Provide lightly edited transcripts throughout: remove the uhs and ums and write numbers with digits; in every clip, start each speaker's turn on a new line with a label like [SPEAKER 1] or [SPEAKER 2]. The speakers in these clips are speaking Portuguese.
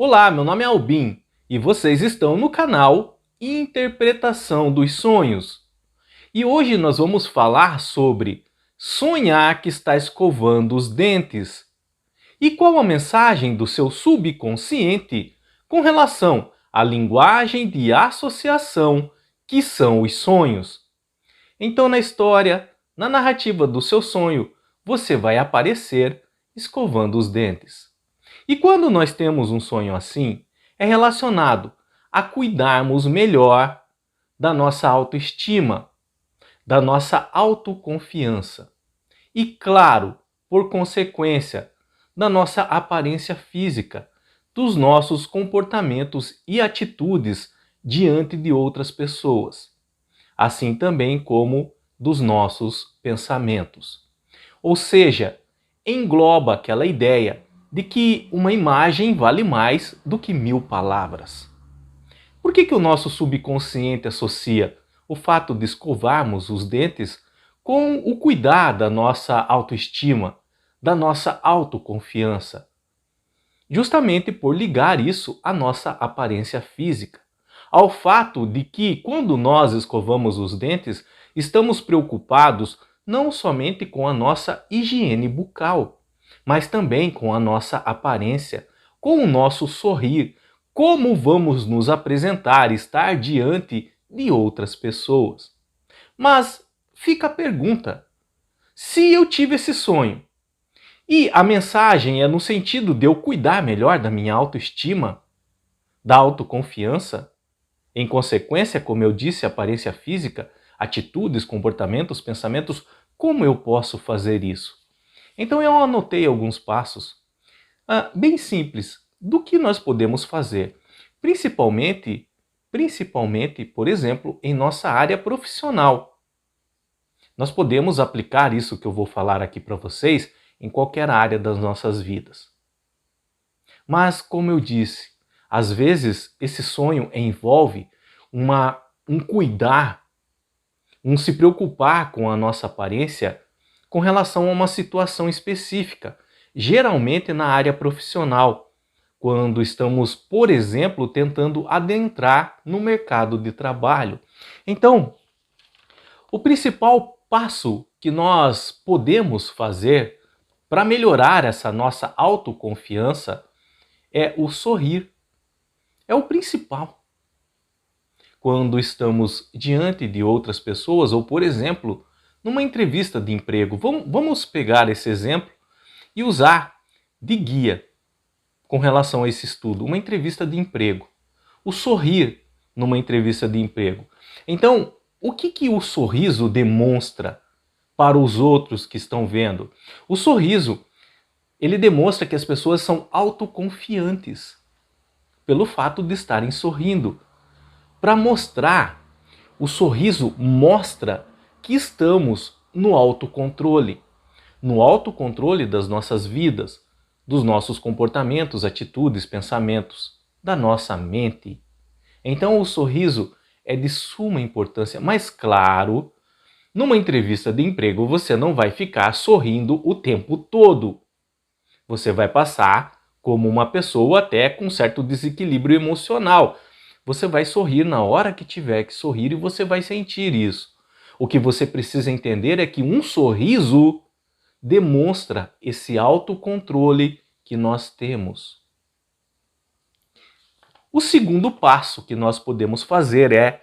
[SPEAKER 1] Olá, meu nome é Albin e vocês estão no canal Interpretação dos Sonhos. E hoje nós vamos falar sobre sonhar que está escovando os dentes. E qual a mensagem do seu subconsciente com relação à linguagem de associação que são os sonhos? Então, na história, na narrativa do seu sonho, você vai aparecer escovando os dentes. E quando nós temos um sonho assim, é relacionado a cuidarmos melhor da nossa autoestima, da nossa autoconfiança. E, claro, por consequência, da nossa aparência física, dos nossos comportamentos e atitudes diante de outras pessoas, assim também como dos nossos pensamentos. Ou seja, engloba aquela ideia de que uma imagem vale mais do que 1000 palavras. Por que o nosso subconsciente associa o fato de escovarmos os dentes com o cuidar da nossa autoestima, da nossa autoconfiança? Justamente por ligar isso à nossa aparência física, ao fato de que quando nós escovamos os dentes, estamos preocupados não somente com a nossa higiene bucal, mas também com a nossa aparência, com o nosso sorrir, como vamos nos apresentar, estar diante de outras pessoas. Mas fica a pergunta: se eu tive esse sonho e a mensagem é no sentido de eu cuidar melhor da minha autoestima, da autoconfiança, em consequência, como eu disse, aparência física, atitudes, comportamentos, pensamentos, como eu posso fazer isso? Então eu anotei alguns passos bem simples do que nós podemos fazer, principalmente, por exemplo, em nossa área profissional. Nós podemos aplicar isso que eu vou falar aqui para vocês em qualquer área das nossas vidas. Mas, como eu disse, às vezes esse sonho envolve um cuidar, um se preocupar com a nossa aparência com relação a uma situação específica, geralmente na área profissional, quando estamos, por exemplo, tentando adentrar no mercado de trabalho. Então, o principal passo que nós podemos fazer para melhorar essa nossa autoconfiança é o sorrir. É o principal. Quando estamos diante de outras pessoas, ou por exemplo, numa entrevista de emprego, vamos pegar esse exemplo e usar de guia com relação a esse estudo, uma entrevista de emprego. O sorrir numa entrevista de emprego. Então, o que o sorriso demonstra para os outros que estão vendo? O sorriso, ele demonstra que as pessoas são autoconfiantes pelo fato de estarem sorrindo. Para mostrar, o sorriso mostra que estamos no autocontrole das nossas vidas, dos nossos comportamentos, atitudes, pensamentos, da nossa mente. Então o sorriso é de suma importância, mas claro, numa entrevista de emprego você não vai ficar sorrindo o tempo todo. Você vai passar como uma pessoa até com certo desequilíbrio emocional. Você vai sorrir na hora que tiver que sorrir e você vai sentir isso. O que você precisa entender é que um sorriso demonstra esse autocontrole que nós temos. O segundo passo que nós podemos fazer é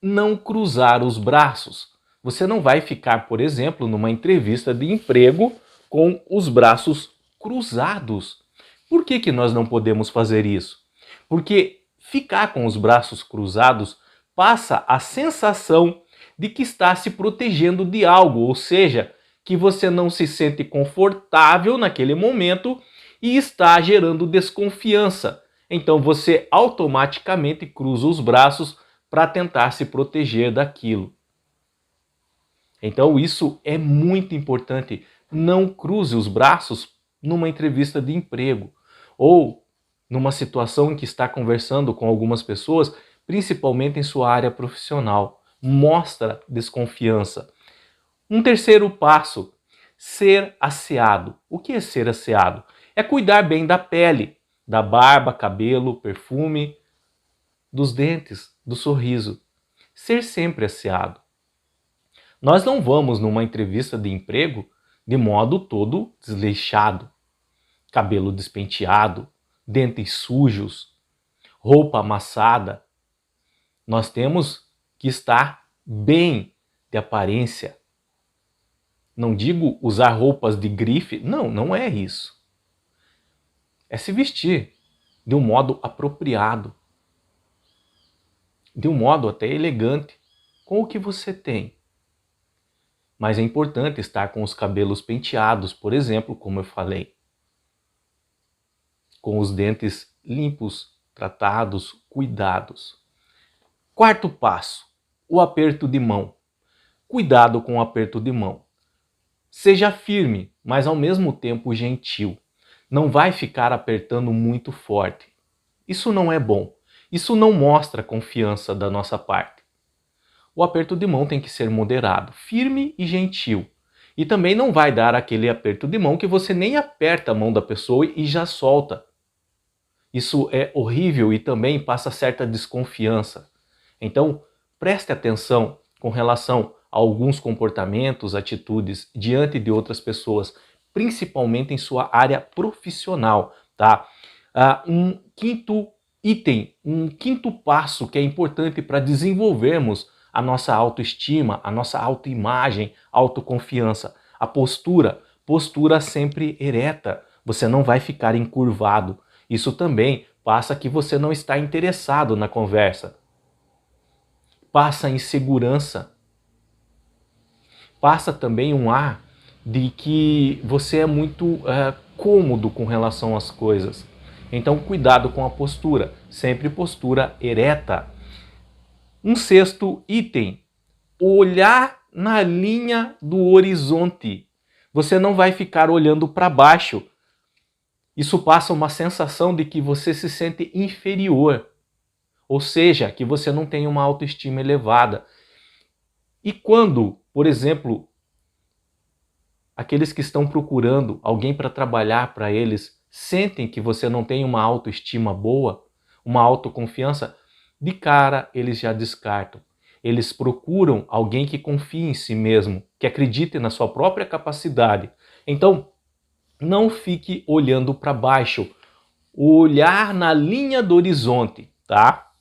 [SPEAKER 1] não cruzar os braços. Você não vai ficar, por exemplo, numa entrevista de emprego com os braços cruzados. Por que nós não podemos fazer isso? Porque ficar com os braços cruzados passa a sensação de que está se protegendo de algo, ou seja, que você não se sente confortável naquele momento e está gerando desconfiança. Então você automaticamente cruza os braços para tentar se proteger daquilo. Então isso é muito importante. Não cruze os braços numa entrevista de emprego ou numa situação em que está conversando com algumas pessoas, principalmente em sua área profissional. Mostra desconfiança. Um terceiro passo, ser asseado. O que é ser asseado? É cuidar bem da pele, da barba, cabelo, perfume, dos dentes, do sorriso. Ser sempre asseado. Nós não vamos numa entrevista de emprego de modo todo desleixado, cabelo despenteado, dentes sujos, roupa amassada. Nós temos que estar bem de aparência. Não digo usar roupas de grife, não, não é isso. É se vestir de um modo apropriado, de um modo até elegante, com o que você tem. Mas é importante estar com os cabelos penteados, por exemplo, como eu falei. Com os dentes limpos, tratados, cuidados. Quarto passo, o aperto de mão. Cuidado com o aperto de mão. Seja firme, mas ao mesmo tempo gentil. Não vai ficar apertando muito forte. Isso não é bom. Isso não mostra confiança da nossa parte. O aperto de mão tem que ser moderado, firme e gentil. E também não vai dar aquele aperto de mão que você nem aperta a mão da pessoa e já solta. Isso é horrível e também passa certa desconfiança. Então, preste atenção com relação a alguns comportamentos, atitudes diante de outras pessoas, principalmente em sua área profissional, tá? Um quinto item, um quinto passo que é importante para desenvolvermos a nossa autoestima, a nossa autoimagem, autoconfiança, a postura, postura sempre ereta. Você não vai ficar encurvado. Isso também passa que você não está interessado na conversa. Passa insegurança. Passa também um ar de que você é muito cômodo com relação às coisas. Então, cuidado com a postura. Sempre postura ereta. Um sexto item, olhar na linha do horizonte. Você não vai ficar olhando para baixo. Isso passa uma sensação de que você se sente inferior, ou seja, que você não tem uma autoestima elevada. E quando, por exemplo, aqueles que estão procurando alguém para trabalhar para eles sentem que você não tem uma autoestima boa, uma autoconfiança, de cara eles já descartam. Eles procuram alguém que confie em si mesmo, que acredite na sua própria capacidade. Então, não fique olhando para baixo. Olhar na linha do horizonte, tá?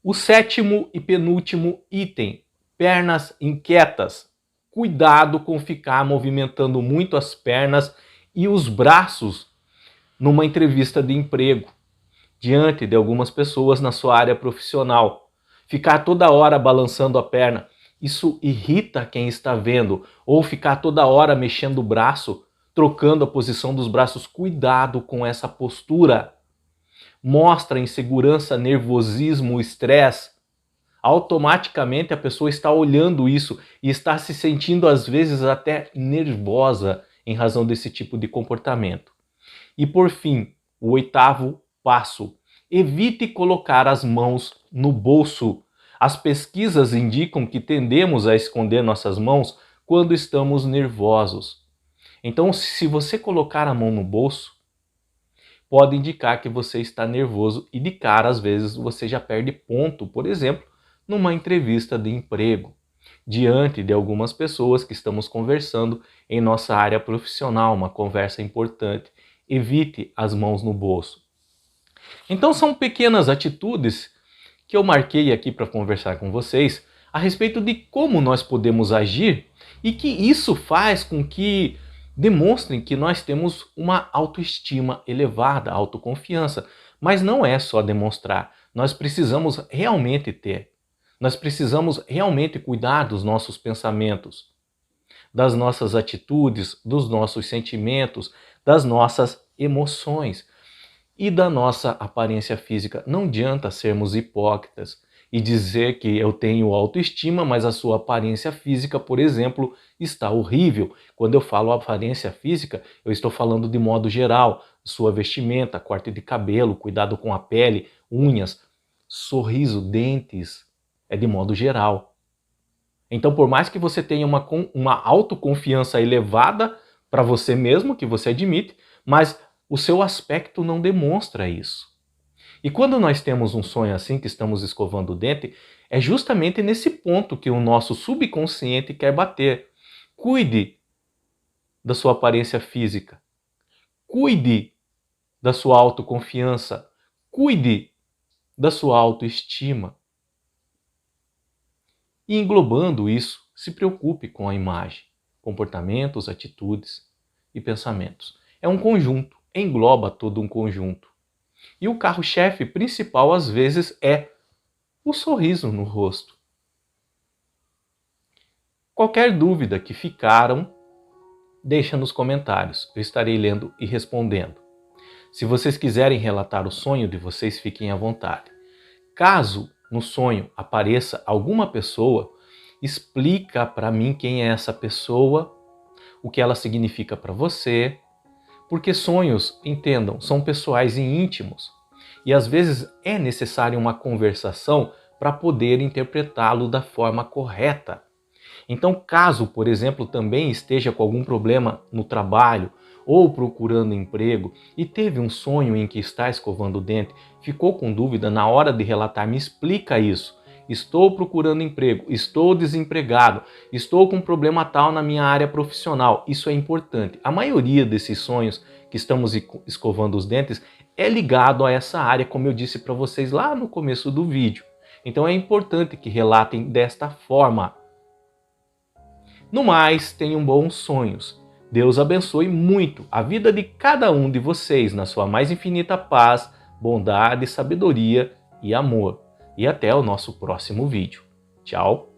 [SPEAKER 1] O sétimo e penúltimo item, pernas inquietas. Cuidado com ficar movimentando muito as pernas e os braços numa entrevista de emprego, diante de algumas pessoas na sua área profissional. Ficar toda hora balançando a perna, isso irrita quem está vendo. Ou ficar toda hora mexendo o braço, trocando a posição dos braços. Cuidado com essa postura. Mostra insegurança, nervosismo, estresse. Automaticamente a pessoa está olhando isso e está se sentindo às vezes até nervosa em razão desse tipo de comportamento. E por fim, o oitavo passo. Evite colocar as mãos no bolso. As pesquisas indicam que tendemos a esconder nossas mãos quando estamos nervosos. Então, se você colocar a mão no bolso, pode indicar que você está nervoso e de cara, às vezes, você já perde ponto, por exemplo, numa entrevista de emprego, diante de algumas pessoas que estamos conversando em nossa área profissional, uma conversa importante. Evite as mãos no bolso. Então são pequenas atitudes que eu marquei aqui para conversar com vocês a respeito de como nós podemos agir e que isso faz com que demonstrem que nós temos uma autoestima elevada, autoconfiança. Mas não é só demonstrar, nós precisamos realmente ter. Nós precisamos realmente cuidar dos nossos pensamentos, das nossas atitudes, dos nossos sentimentos, das nossas emoções e da nossa aparência física. Não adianta sermos hipócritas e dizer que eu tenho autoestima, mas a sua aparência física, por exemplo, está horrível. Quando eu falo aparência física, eu estou falando de modo geral, sua vestimenta, corte de cabelo, cuidado com a pele, unhas, sorriso, dentes, é de modo geral. Então, por mais que você tenha uma autoconfiança elevada para você mesmo, que você admite, mas o seu aspecto não demonstra isso. E quando nós temos um sonho assim, que estamos escovando o dente, é justamente nesse ponto que o nosso subconsciente quer bater. Cuide da sua aparência física. Cuide da sua autoconfiança. Cuide da sua autoestima. E englobando isso, se preocupe com a imagem, comportamentos, atitudes e pensamentos. É um conjunto, engloba todo um conjunto. E o carro-chefe principal, às vezes, é o sorriso no rosto. Qualquer dúvida que ficaram, deixa nos comentários. Eu estarei lendo e respondendo. Se vocês quiserem relatar o sonho de vocês, fiquem à vontade. Caso no sonho apareça alguma pessoa, explica para mim quem é essa pessoa, o que ela significa para você, porque sonhos, entendam, são pessoais e íntimos. E às vezes é necessária uma conversação para poder interpretá-lo da forma correta. Então, caso, por exemplo, também esteja com algum problema no trabalho ou procurando emprego e teve um sonho em que está escovando o dente, ficou com dúvida na hora de relatar, me explica isso. Estou procurando emprego, estou desempregado, estou com um problema tal na minha área profissional. Isso é importante. A maioria desses sonhos que estamos escovando os dentes é ligado a essa área, como eu disse para vocês lá no começo do vídeo. Então é importante que relatem desta forma. No mais, tenham bons sonhos. Deus abençoe muito a vida de cada um de vocês na sua mais infinita paz, bondade, sabedoria e amor. E até o nosso próximo vídeo. Tchau!